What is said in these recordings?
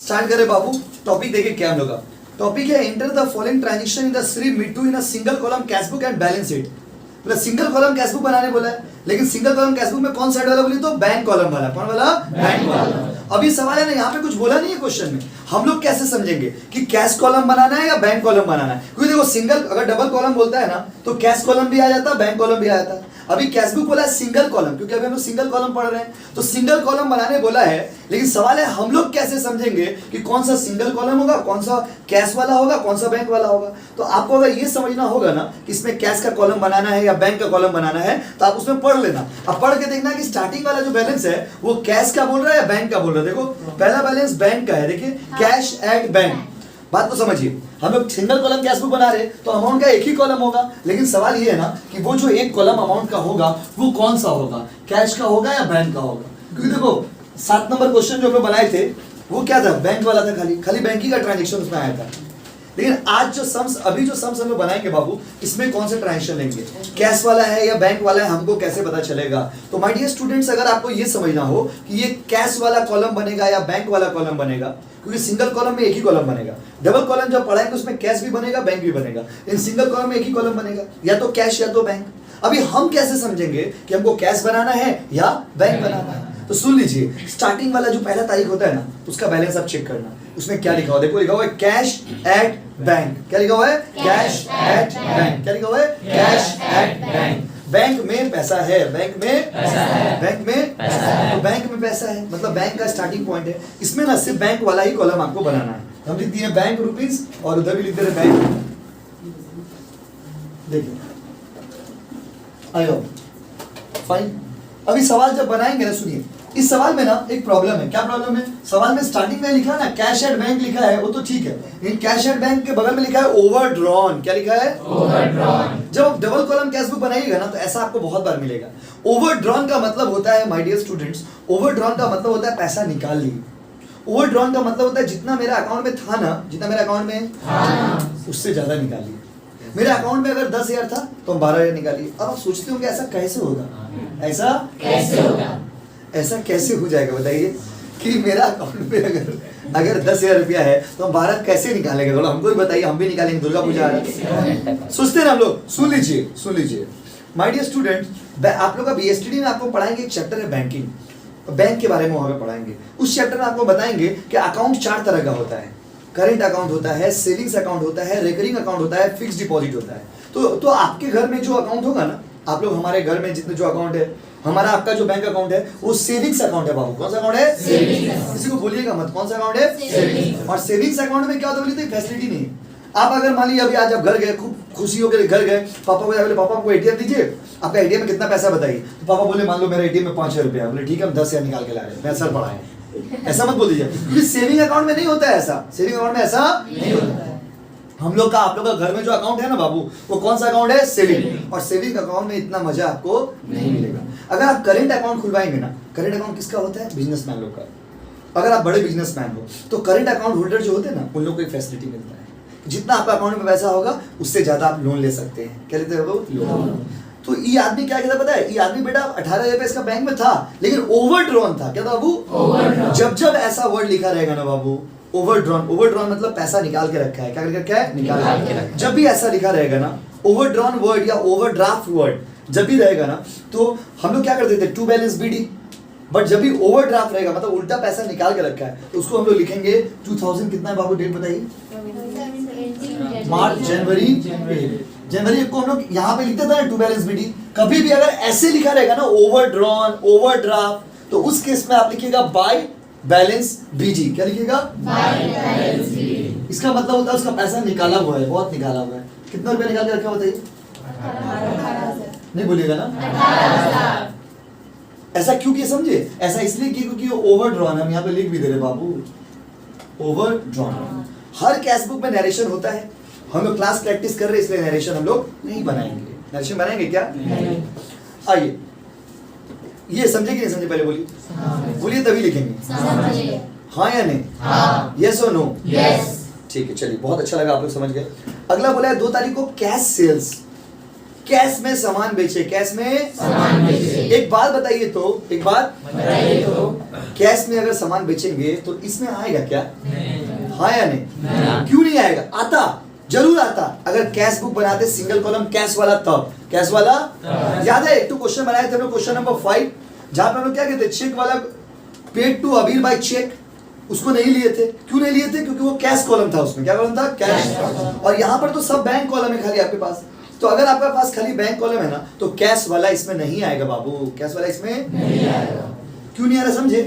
Start करें बाबू। Topic देखिए क्या हम लोग का टॉपिक है, enter the following transaction in the Shri Mittu in a single column cash book and balance sheet. मतलब सिंगल कॉलम कैश बुक बनाने बोला है, लेकिन सिंगल कॉलम कैश बुक में कौन साइड वाला बोली तो बैंक कॉलम वाला। कौन वाला? बैंक वाला। अभी सवाल है ना, यहाँ पे कुछ बोला नहीं है क्वेश्चन में, हम लोग कैसे समझेंगे कि कैश कॉलम बनाना है या बैंक कॉलम बनाना है? क्योंकि देखो सिंगल अगर डबल कॉलम बोलता है ना तो कैश कॉलम भी आ जाता है, बैंक कॉलम भी आ जाता है। अभी कैश बुक बोला है सिंगल कॉलम, क्योंकि अभी हम लोग सिंगल कॉलम पढ़ रहे हैं तो सिंगल कॉलम बनाने बोला है, लेकिन सवाल है हम लोग कैसे समझेंगे कि कौन सा सिंगल कॉलम होगा, कौन सा कैश वाला होगा, कौन सा बैंक वाला होगा। तो आपको अगर ये समझना होगा ना कि इसमें कैश का कॉलम बनाना है या बैंक का कॉलम बनाना है तो आप उसमें पढ़ लेना। अब पढ़ के देखना कि स्टार्टिंग वाला जो बैलेंस है वो कैश का बोल रहा है या बैंक का बोल रहा है। देखो पहला बैलेंस बैंक का है, देखिए कैश एट बैंक। बात को समझिए, हम लोग सिंगल कॉलम कैश बुक बना रहे तो अमाउंट का एक ही कॉलम होगा, लेकिन सवाल ये है ना कि वो जो एक कॉलम अमाउंट का होगा वो कौन सा होगा, कैश का होगा या बैंक का होगा। क्योंकि देखो 7 नंबर क्वेश्चन जो हम लोग बनाए थे वो क्या था, बैंक वाला था, खाली बैंकिंग का ट्रांजेक्शन उसमें आया था। लेकिन आज जो सम्स अभी जो सम्स हम लोग बनाएंगे बाबू, इसमें कौन सा ट्रांजेक्शन लेंगे, कैश वाला है या बैंक वाला है, हमको कैसे पता चलेगा। तो माय डियर स्टूडेंट्स, अगर आपको ये समझना हो कि ये कैश वाला कॉलम बनेगा या बैंक वाला कॉलम बनेगा, क्योंकि सिंगल कॉलम में एक ही कॉलम बनेगा, डबल कॉलम जब पढ़ाएंगे उसमें कैश भी बनेगा बैंक भी बनेगा, लेकिन सिंगल कॉलम में एक ही कॉलम बनेगा, या तो कैश या तो बैंक। अभी हम कैसे समझेंगे कि हमको कैश बनाना है या बैंक बनाना है? तो सुन लीजिए, स्टार्टिंग वाला जो पहला तारीख होता है ना उसका बैलेंस आप चेक करना, उसमें क्या लिखा हुआ, देखो लिखा हुआ है कैश एट बैंक। क्या लिखा हुआ है? Cash at bank. क्या लिखा हुआ है? Cash at bank. बैंक में पैसा है, बैंक में पैसा है, बैंक में पैसा है, तो बैंक में पैसा है मतलब बैंक का स्टार्टिंग पॉइंट है। इसमें ना सिर्फ बैंक वाला ही कॉलम आपको बनाना है। हम लिख दिए बैंक रुपीस और उधर भी लिख दे रहे बैंक। देखिए आयो फाइन। अभी सवाल जब बनाएंगे ना, सुनिए इस सवाल में ना एक प्रॉब्लम है। क्या प्रॉब्लम है? सवाल में स्टार्टिंग में लिखा है ना कैश एट बैंक लिखा है, वो तो ठीक है, लेकिन कैश एट बैंक के बगल में लिखा है ओवरड्रॉन। क्या लिखा है? ओवरड्रॉन। जब आप डबल कॉलम कैश बुक बनाइएगा ना तो ऐसा आपको बहुत बार मिलेगा। ओवरड्रॉन का मतलब होता है माय डियर स्टूडेंट्स, ओवरड्रॉन का मतलब होता है पैसा निकाल ली। ओवरड्रॉन का मतलब होता है जितना मेरा अकाउंट में था ना, जितना मेरा अकाउंट में था उससे ज्यादा निकालिए। मेरे अकाउंट में अगर 10,000 था तो हम 12,000 निकालिए। अब आप सोचते होंगे ऐसा कैसे होगा, ऐसा कैसे होगा, ऐसा कैसे हो जाएगा बताइए कि मेरा अकाउंट में अगर 10,000 रुपया है तो हम 12 कैसे निकालेंगे? थोड़ा हमको भी बताइए, हम भी निकालेंगे। दुर्गा पूजा आ रहा है, सोचते हैं ना हम लोग। सुन लीजिए माय डियर स्टूडेंट, आप लोग का बीएसटीडी में आपको पढ़ाएंगे एक चैप्टर है बैंकिंग, बैंक के बारे में वहां पे पढ़ाएंगे। उस चैप्टर में आपको बताएंगे कि अकाउंट 4 तरह का होता है। करेंट अकाउंट होता है, सेविंग्स अकाउंट होता है, रिकरिंग अकाउंट होता है, फिक्स डिपॉजिट होता है। तो आपके घर में जो अकाउंट होगा ना, आप लोग हमारे घर में जितने जो अकाउंट है, हमारा आपका जो बैंक अकाउंट है वो सेविंग्स अकाउंट है बाबू। कौन सा अकाउंट है? सेविंग्स। किसी को बोलिएगा मत कौन सा अकाउंट है? सेविंग्स। और सेविंग्स अकाउंट में क्या होता है बोलिए तो फैसिलिटी नहीं। आप अगर मान लीजिए अभी आज आप घर गए, खूब खुशी होकर घर गए, पापा को बोले पापा को एटीएम दीजिए, आपका एटीएम में कितना पैसा बताइए, तो पापा बोले मान लो मेरा एटीएम में 5,000 रुपया, बोले ठीक है हम 10,000 निकाल के ला रहे हैं, मैं सर पढ़ाए। ऐसा मत बोल दीजिए, क्योंकि सेविंग अकाउंट में नहीं होता है ऐसा। सेविंग अकाउंट में ऐसा नहीं होता है। हम लोग का आप लोग का घर में जो अकाउंट है ना बाबू, वो कौन सा अकाउंट है? सेविंग। और सेविंग अकाउंट में इतना मजा आपको नहीं मिलेगा। अगर आप करेंट अकाउंट खुलवाएंगे ना, करेंट अकाउंट किसका होता है? बिजनेसमैन लोग का। अगर आप बड़े बिजनेसमैन हो तो करेंट अकाउंट होल्डर जो होते हैं ना, उन लोग को एक फैसिलिटी मिलता है, जितना आपका अकाउंट में पैसा होगा उससे ज्यादा आप लोन ले सकते हैं। क्या लेते हो? लोन। तो ये आदमी क्या कहता पता है? ये आदमी बेटा 18,000 रुपए इसका बैंक में था, लेकिन ओवरड्रॉन था। क्या था बाबू? ओवरड्रॉन। जब ऐसा वर्ड लिखा रहेगा ना बाबू, ओवरड्रॉन मतलब पैसा निकाल के रखा है। क्या करके रखा है? निकाल के रखा है। जब भी ऐसा लिखा रहेगा ना, ओवरड्रॉन वर्ड या ओवरड्राफ्ट वर्ड जब भी रहेगा ना, तो हम लोग क्या करते थे? To balance BD. बट जब भी ओवरड्राफ्ट रहेगा मतलब उल्टा पैसा निकाल के रखा है, तो उसको हम लोग लिखेंगे 2000 कितना है बाबू? डेट बताइए। मार्च, जनवरी को हम लोग यहाँ पे लिखते थे ना टू बैलेंस बीडी। कभी भी अगर ऐसे लिखा रहेगा ना ओवरड्रॉन, ओवरड्राफ्ट, तो उस केस में आप लिखिएगा बाय बैलेंस बीजी। क्या लिखिएगा? बाय बैलेंस बीजी। इसका मतलब होता है उसका पैसा निकाला हुआ है, बहुत निकाला हुआ है। कितना रुपया निकाल के रखा बताइए? 18,000। नहीं बोलिएगा ना? 18,000। ऐसा क्यों किया समझे? ऐसा इसलिए किया क्योंकि ओवरड्रॉन, हम यहाँ पे लिख भी दे रहे बाबू, ओवरड्रॉन। हर कैश बुक में नरेशन होता है। हम लोग क्लास प्रैक्टिस कर रहे हैं इसलिए नरेशन हम लोग नहीं बनाएंगे। नरेशन बनाएंगे क्या? नहीं। आइए, ये समझे कि नहीं समझे पहले बोलिए? बोलिए तभी लिखेंगे। हाँ या नहीं? हाँ। यस और नो? यस। ठीक है, चलिए बहुत अच्छा लगा, आप लोग समझ गए। अगला बोला है 2 तारीख को कैश सेल्स। कैश में सामान बेचे, कैश में सामान बेचे। एक बात बताइए तो, एक बात बताइए तो, कैश में अगर सामान बेचेंगे तो इसमें आएगा क्या? हाँ या नहीं? नहीं। क्यों नहीं आएगा? आता, जरूर आता। अगर कैश बुक बनाते सिंगल कॉलम कैश वाला, तब कैश वाला याद है? एक तो क्वेश्चन बनाए थे हम लोग, क्वेश्चन नंबर 5, जहां पे हम लोग क्या कहते, चेक वाला पेड टू अबीर बाय चेक, उसको नहीं लिए थे। क्यों नहीं लिए थे? क्योंकि वो कैश कॉलम था, उसमें क्या कॉलम था? कैश। और यहाँ पर तो सब बैंक कॉलम है खाली आपके पास। तो अगर आपके पास खाली बैंक कॉलम है ना, तो कैश वाला इसमें नहीं आएगा बाबू, कैश वाला इसमें नहीं आएगा। क्यों नहीं आ रहा? समझे?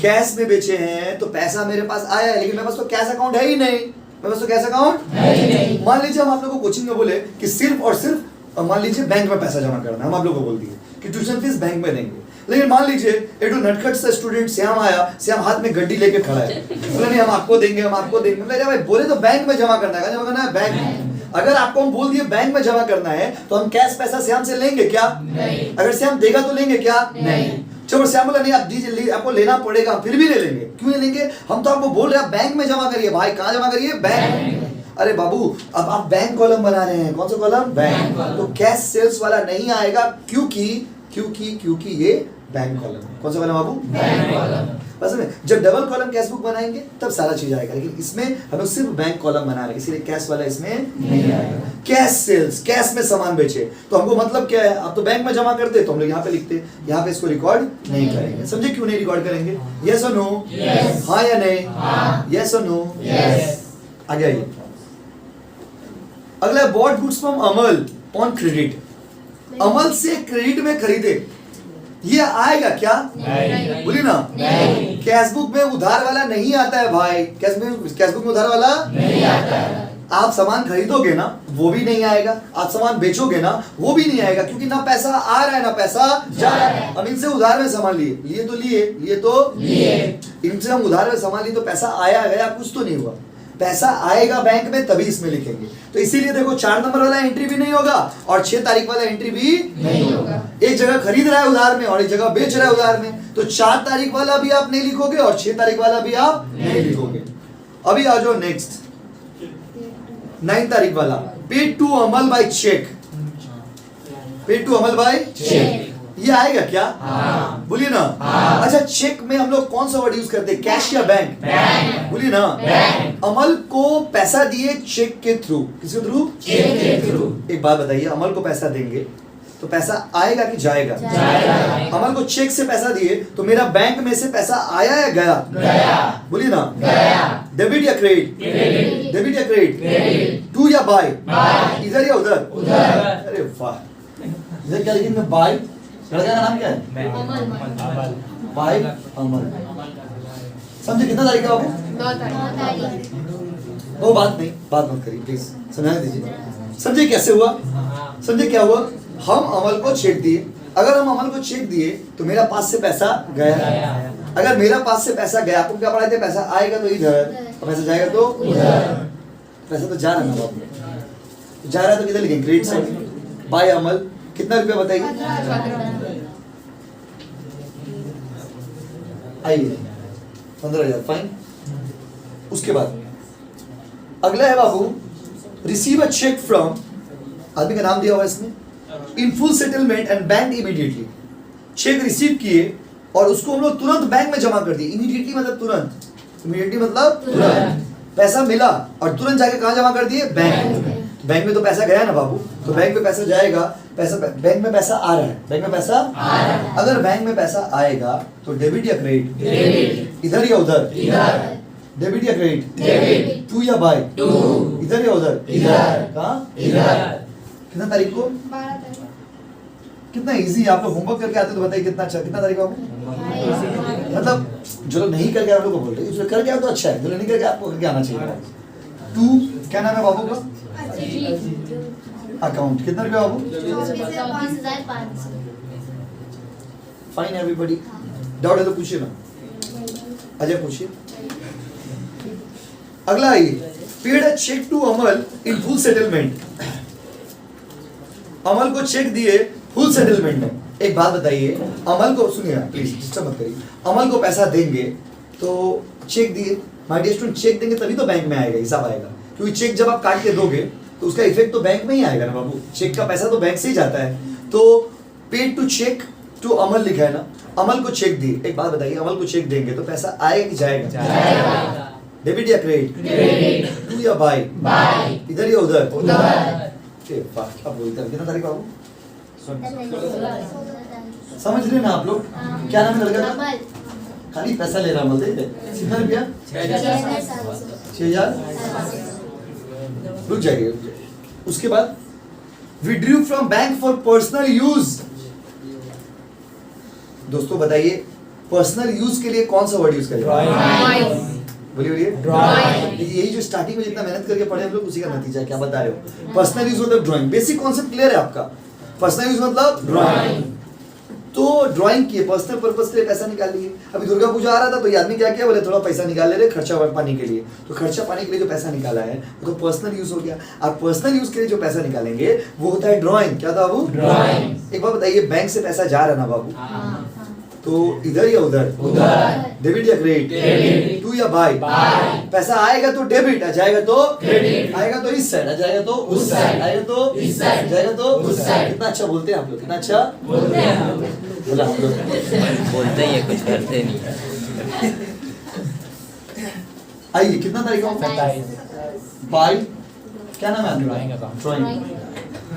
कैश में बेचे हैं तो पैसा मेरे पास आया है, लेकिन मेरे पास तो कैश अकाउंट है ही नहीं। मेरे पास तो कैश अकाउंट है ही नहीं। मान लीजिए हम आप लोगों को कोचिंग में बोले कि सिर्फ और सिर्फ मान लीजिए बैंक में पैसा जमा करना है, हम आप लोगों को बोल दिए कि ट्यूशन फीस बैंक में देंगे। लेकिन मान लीजिए एक नटखट सा स्टूडेंट श्याम आया, श्याम हाथ में गड्डी लेके खड़ा है, बोले नहीं हम आपको देंगे, हम आपको देंगे। मतलब भाई बोले तो बैंक में जमा करना है, जमा करना है बैंक में। अगर आपको हम बोल दिए बैंक में जमा करना है, तो हम कैश पैसा श्याम से लेंगे क्या? नहीं। अगर श्याम देगा तो लेंगे क्या? नहीं। चलो श्याम बोला नहीं आप दीजिए, आपको लेना पड़ेगा, फिर भी ले लेंगे। क्यों नहीं लेंगे? हम तो आपको बोल रहे हैं बैंक में जमा करिए। भाई कहाँ जमा करिए? बैंक। अरे बाबू अब आप बैंक कॉलम बना रहे हैं, कौन सा कॉलम? बैंक। तो कैश सेल्स वाला नहीं आएगा, क्योंकि क्योंकि क्योंकि ये बैंक कॉलम है। कौन सा कॉलम बाबू? Bank column. बस में जब डबल कॉलम कैश बुक बनाएंगे तब सारा चीज आएगा, लेकिन इसमें हम लोग सिर्फ बैंक कॉलम बना रहे हैं, इसीलिए कैश वाला इसमें नहीं आएगा। कैश सेल्स, कैश में सामान बेचे, तो हमको मतलब क्या है? आप तो बैंक में जमा करते, तो हम लोग यहाँ पे लिखते, यहाँ पे इसको रिकॉर्ड नहीं करेंगे। समझे क्यों नहीं रिकॉर्ड करेंगे? यस और नो? Yes. हाँ या नहीं? हाँ। यस और नो? Yes. आगे आइए। अगला bought goods from Amal on credit, Amal से क्रेडिट में खरीदे, ये आएगा क्या? नहीं। बोलिए ना। नहीं। कैश बुक में उधार वाला नहीं आता है भाई, कैश बुक में उधार वाला नहीं आता है। आप सामान खरीदोगे ना, वो भी नहीं आएगा। आप सामान बेचोगे ना, वो भी नहीं आएगा, क्योंकि ना पैसा आ रहा है ना पैसा जा रहा है। अब इनसे उधार में सामान लिए, लिए तो लिए। इनसे हम उधार में सामान लिए तो पैसा आया गया, कुछ तो नहीं हुआ। पैसा आएगा बैंक में तभी इसमें लिखेंगे। तो इसीलिए देखो 4 नंबर वाला एंट्री भी नहीं होगा और 6 तारीख वाला एंट्री भी नहीं होगा। एक जगह खरीद रहा है उधार में और एक जगह बेच रहा है उधार में, तो 4 तारीख वाला भी आप नहीं लिखोगे और 6 तारीख वाला भी आप नहीं लिखोगे। अभी आ जाओ नेक्स्ट 9 तारीख वाला, paid to Amal by cheque, paid to Amal by cheque. ये आएगा क्या? हाँ। बोलिए ना। हाँ। अच्छा चेक में हम लोग कौन सा वर्ड यूज करते हैं? कैश या बैंक? बैंक। बोलिए ना। बैंक। अमल को पैसा दिए चेक के थ्रू, किसके थ्रू? चेक के थ्रू। एक बात बताइए, अमल को पैसा देंगे तो पैसा आएगा कि जाएगा? जाएगा। अमल को चेक से पैसा दिए तो मेरा बैंक में से पैसा आया या गया? गया। बोलिए ना। गया। डेबिट या क्रेडिट? क्रेडिट। डेबिट या क्रेडिट? क्रेडिट। टू या बाय? बाय। इधर या उधर? उधर। अरे वाह, इधर क्या लिखेंगे? बाय। लड़का का नाम क्या है? बाय अमल। समझे कितना तारीख है बाबू? 9 तारीख। वो बात नहीं, बात मत करिए प्लीज, समझाने दीजिए। समझे कैसे हुआ? समझे क्या हुआ? हम अमल को चेक दिए, अगर हम अमल को चेक दिए तो मेरा पास से पैसा गया। अगर मेरा पास से पैसा गया, आपको क्या पढ़ाए थे? पैसा आएगा तो इधर और पैसा जाएगा तो उधर। पैसा तो जा रहा है ना बाबू, जा रहा है तो किधर लिखेंगे? Credit side. बाय अमल कितना रुपया बताइए? 15,000 फाइन। उसके बाद अगला है बाबू, रिसीव अ चेक फ्रॉम, आदमी का नाम दिया हुआ है इसमें, इन full settlement and bank immediately. Check receive किए और उसको हम लोग तुरंत बैंक में जमा कर दिए। इमीडिएटली मतलब तुरंत, इमीडिएटली मतलब तुरंत। पैसा मिला और तुरंत जाके कहाँ जमा कर दिए? बैंक। बैंक में तो पैसा गया ना बाबू, तो बैंक में पैसा जाएगा, पैसा बैंक में पैसा आ रहा है, बैंक में पैसा आ रहा है। अगर बैंक में पैसा आएगा तो डेबिट या क्रेडिट? डेबिट। इधर या उधर? इधर। डेबिट या क्रेडिट? डेबिट। टू या बाय? टू। इधर या उधर? इधर। कहाँ? इधर। कितना तारीख को? 12 तारीख। कितना इजी, आप लोग होमवर्क करके आते तो बताइए कितना अच्छा। कितना तारीख को? मतलब जो लोग नहीं करके आप लोग को बोल रहे हैं, जो करके आए तो अच्छा है, जो लोग नहीं करके आपको करके आना चाहिए। 2 क्या नाम है बाबू का? अकाउंट कितना रुपया बाबू? 24,500। Fine everybody. डाउट है तो पूछिए ना, अजय पूछिए। अगला आइए, paid a cheque to Amal in full settlement, Amal को चेक दिए फुल सेटलमेंट में। एक बात बताइए, अमल को सुनिए प्लीज, डिस्टर्ब मत करिए। अमल को पैसा देंगे तो चेक दिए, माय डियर स्टूडेंट, चेक देंगे तभी तो बैंक में आएगा, हिसाब आएगा। क्योंकि चेक जब आप काट के दोगे तो उसका इफेक्ट तो बैंक में ही आएगा ना बाबू, चेक का पैसा तो बैंक से ही जाता है। तो पेड टू चेक टू अमल लिखा है ना, अमल को चेक दी। एक बात बताइए, अमल को चेक देंगे तो पैसा आएगा कि जाएगा? डेबिट या क्रेडिट? टू या बाय? इधर या उधर? अब बोलते हैं कितना तारीख बाबू? समझ रहे ना आप लोग? क्या नाम है लड़का का? अमल। खाली पैसा ले रहा अमल, दे दे। कितना रुपया? 6,000। रुक जाइए। उसके बाद withdrew from bank for personal use. दोस्तों बताइए, पर्सनल यूज के लिए कौन सा वर्ड यूज करें? बोलिए बोलिए। देखिए यही जो स्टार्टिंग में जितना मेहनत करके पढ़े हम लोग, उसी का नतीजा है। क्या बता रहे हो? पर्सनल यूज मतलब ड्राइंग। बेसिक कॉन्सेप्ट क्लियर है आपका? पर्सनल यूज मतलब ड्राइंग। तो ड्राइंग किए, पर्सनल पर्पस के लिए पैसा निकाल लिए। अभी दुर्गा पूजा आ रहा था तो ये आदमी क्या किया, बोले थोड़ा पैसा निकाल ले रहे खर्चा पानी के लिए। तो खर्चा पानी के लिए जो पैसा निकाला है वो तो पर्सनल यूज हो गया। आप पर्सनल यूज के लिए जो पैसा निकालेंगे वो होता है ड्राइंग। क्या था बाबू? ड्राइंग। एक बार बताइए, बैंक से पैसा जा रहा है ना बाबू, तो इधर या उधर? डेबिट या क्रेडिट? टू या बाय? पैसा आएगा तो डेबिट, आ जाएगा तो क्रेडिट, आएगा तो इस साइड, आ जाएगा तो उस साइड, आएगा तो इस साइड, जाएगा तो उस साइड। कितना अच्छा बोलते हैं आप लोग, कितना अच्छा बोलते हैं। बोला हम लोग बोलते ही है, कुछ करते नहीं। आइए, कितना तारीख को? बाय। क्या नाम है? ड्राइंग।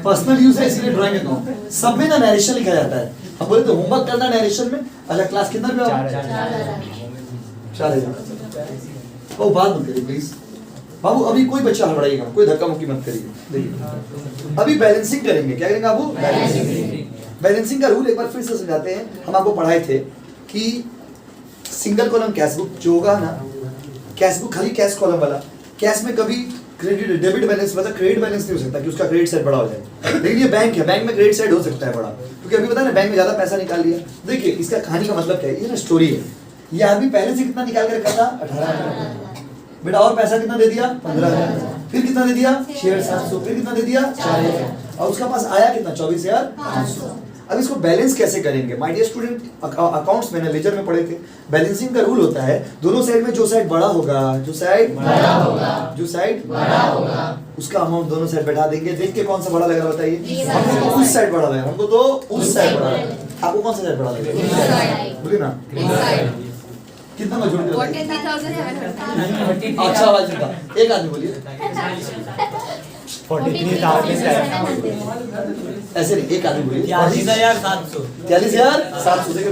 पर्सनल यूज है इसलिए ड्राइंग अकाउंट। सब में ना नरेशन लिखा जाता है। हम बोले तो होमवर्क करना नरेशन में। अच्छा क्लास कितना रुपया? 4,000। ओ बात मत करिए प्लीज बाबू, अभी कोई बच्चा हड़बड़ाइएगा, कोई धक्का मुक्की मत करिए। देखिए अभी बैलेंसिंग करेंगे। क्या करेंगे बाबू? बैलेंसिंग का रूल एक बार फिर से समझाते हैं। हम आपको पढ़ाए थे कि सिंगल कॉलम कैश बुक जो होगा ना, कैश बुक खाली कैश कॉलम वाला, कैश में कभी क्रेडिट डेबिट बैलेंस मतलब क्रेडिट बैलेंस नहीं हो सकता कि उसका क्रेडिट साइड बड़ा हो जाए। लेकिन ये बैंक है, बैंक में क्रेडिट साइड हो सकता है बड़ा, क्योंकि अभी पता है ना बैंक में ज्यादा पैसा निकाल लिया। देखिए इसका कहानी का मतलब क्या है, ये ना स्टोरी है। ये आदमी पहले से कितना निकाल के रखा था? 18,000। बेटा और पैसा कितना दे दिया? 15,000। फिर कितना दे दिया? शेयर 700। फिर कितना दे दिया? 4,000। और उसका पास आया कितना? 24,500। अब इसको बैलेंस कैसे करेंगे? माय डियर स्टूडेंट, अकाउंट्स में लेजर में पढ़े थे, बैलेंसिंग का रूल होता है दोनों साइड में जो साइड बड़ा होगा, जो साइड बड़ा होगा उसका अमाउंट दोनों साइड बैठा देंगे। देख के कौन सा बड़ा लग रहा बताइए? हमको तो उस साइड बड़ा लग रहा, हमको तो उस साइड बड़ा लग रहा। आपको कौन सा साइड बड़ा लग रहा? बोलिए ना। कितना मजबूत? 43,700। अच्छा आवाज निकाल, एक आदमी बोलिए। 43,700। ऐसे नहीं, एक आदमी बोलिए। 43,700। 43,700 देखिए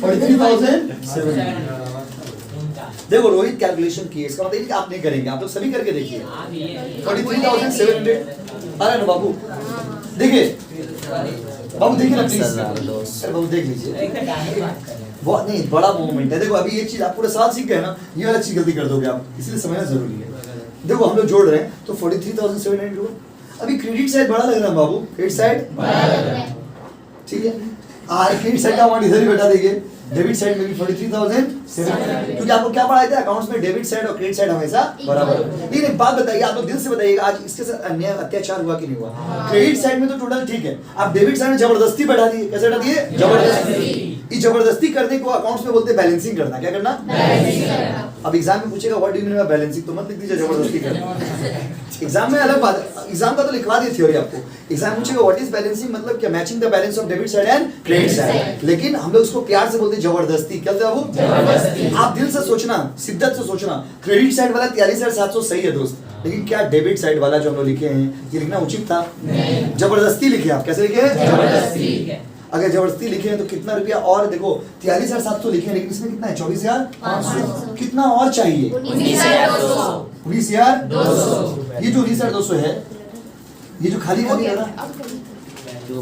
43,700। देखो रोहित कैलकुलेशन किए, इसका मतलब कि आप नहीं करेंगे, आप लोग सभी करके देखिए। 43,700। अरे ना बाबू देखिए, बाबू देखिए ना प्लीज, अरे बाबू देख लीजिए। बहुत नहीं बड़ा मोमेंट है। देखो अभी ये चीज आप पूरा साल सीख गए ना, ये वाला चीज गलती कर दोगे आप, इसलिए समझना जरूरी है। देखो हम लोग जोड़ रहे हैं तो 43,700। अभी क्रेडिट साइड बड़ा लग रहा है बाबू, क्रेडिट साइड बड़ा लग रहा है, ठीक है। क्रेडिट साइड का अमाउंट इधर ही बैठा देंगे, डेबिट साइड में भी 43,700, क्योंकि आपको क्या पढ़ाया था अकाउंट्स में डेबिट साइड और क्रेडिट साइड हमेशा बराबर। लेकिन एक बात बताइए, आप लोग दिल से बताइएगा, आज इसके साथ अन्याय अत्याचार हुआ कि नहीं हुआ? क्रेडिट साइड में तो टोटल ठीक है, आप डेबिट साइड में जबरदस्ती बैठा दिए। कैसे बैठा दिए? जबरदस्ती। इस जबरदस्ती करने को अकाउंट्स में बोलते हैं बैलेंसिंग करना। क्या करना? बैलेंसिंग करना। अब एग्जाम में पूछेगा what do you mean by balancing, तो मत लिख दीजिए जबरदस्ती करना। एग्जाम में अलग बात, एग्जाम का तो लिखवा दिए थ्योरी आपको। एग्जाम पूछेगा व्हाट इज बैलेंसिंग, मतलब क्या matching the balance of debit side and credit side. लेकिन हम लोग उसको प्यार से बोलते हैं जबरदस्ती। क्या बाबू? जबरदस्ती। आप दिल से सोचना, शिद्दत से सोचना, क्रेडिट साइड वाला 43,700 सही है दोस्त, लेकिन क्या डेबिट साइड वाला जो हम लोग लिखे हैं ये लिखना उचित था? नहीं। जबरदस्ती लिखे आप। कैसे लिखे? जबरदस्ती। अगर जबरदस्ती लिखे हैं तो कितना रुपया और देखो 43,700 लिखे हैं, लेकिन इसमें कितना है? 24,500। कितना और चाहिए? 19,200। ये जो 19,200 है, ये जो खाली खाली है ना,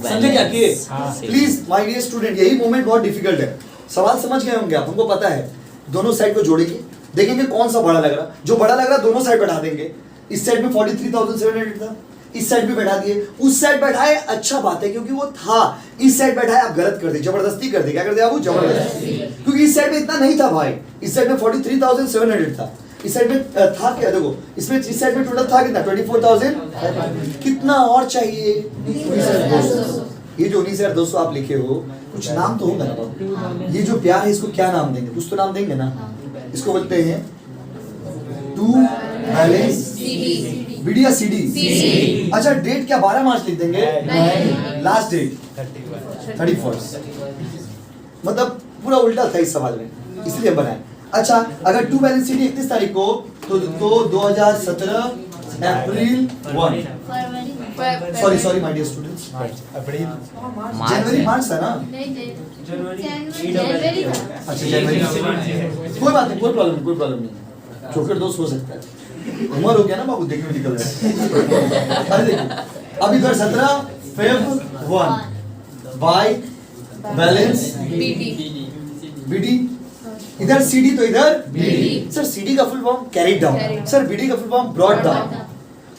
समझे क्या किए? प्लीज माय डियर स्टूडेंट, यही मोमेंट बहुत डिफिकल्ट है। सवाल समझ गए होंगे आप, हमको पता है। दोनों साइड को जोड़ेंगे, देखेंगे कौन सा बड़ा लग रहा, जो बड़ा लग रहा दोनों साइड बैठा देंगे। इस साइड में 43,700 था, इस साइड भी बैठा दिए, उस साइड बैठाए, अच्छा बात है क्योंकि वो था। इस साइड बैठाए आप गलत कर दी, जबरदस्ती कर दी। क्या कर दिया आप? जबरदस्ती। क्योंकि इस साइड में इतना नहीं था भाई, इस साइड में 43,700 था, इस साइड में था क्या? देखो इसमें इस साइड में टोटल था कितना? 24,000। कितना और चाहिए? 19,200। ये जो 19,200 आप लिखे हो, कुछ नाम तो होगा ना बाबू। ये जो प्यार है इसको क्या नाम देंगे? कुछ तो नाम देंगे ना। इसको बोलते हैं टू बैलेंस CD बीडी या सीडी? CD। अच्छा डेट क्या 12 मार्च लिख देंगे? नहीं। Last date 31st। मतलब पूरा उल्टा था इस सवाल में, इसलिए बनाए। अच्छा अगर टू बैलेंस सीडी 31 तारीख को तो 2017 अप्रैल 1, फरवरी सॉरी माय डियर स्टूडेंट्स, जनवरी मार्च था ना? जनवरी था। अच्छा जनवरी, कोई बात नहीं, कोई प्रॉब्लम नहीं, चौकट दोस्त हो सकता है, उम्र हो गया ना बाबू, देखने में निकल रहा है। अरे देखो अब इधर 17 फेब 1 बाय बैलेंस बीडी, इधर सीडी तो इधर बीडी। सर सीडी का full form carried down, sir BD का फुल फॉर्म ब्रॉट डाउन।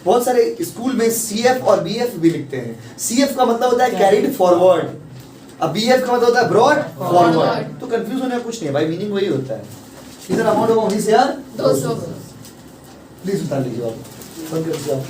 बहुत सारे स्कूल में सीएफ और बीएफ भी लिखते हैं। सीएफ का मतलब होता है कैरिड फॉरवर्ड, अब बीएफ का मतलब होता है ब्रॉड फॉरवर्ड। तो कंफ्यूज होने का कुछ नहीं है भाई, मीनिंग वही होता है। इधर अमाउंट होगा वहीं से यार 200। प्लीज उतार लीजिए आप, बंद कर दीजिए आप।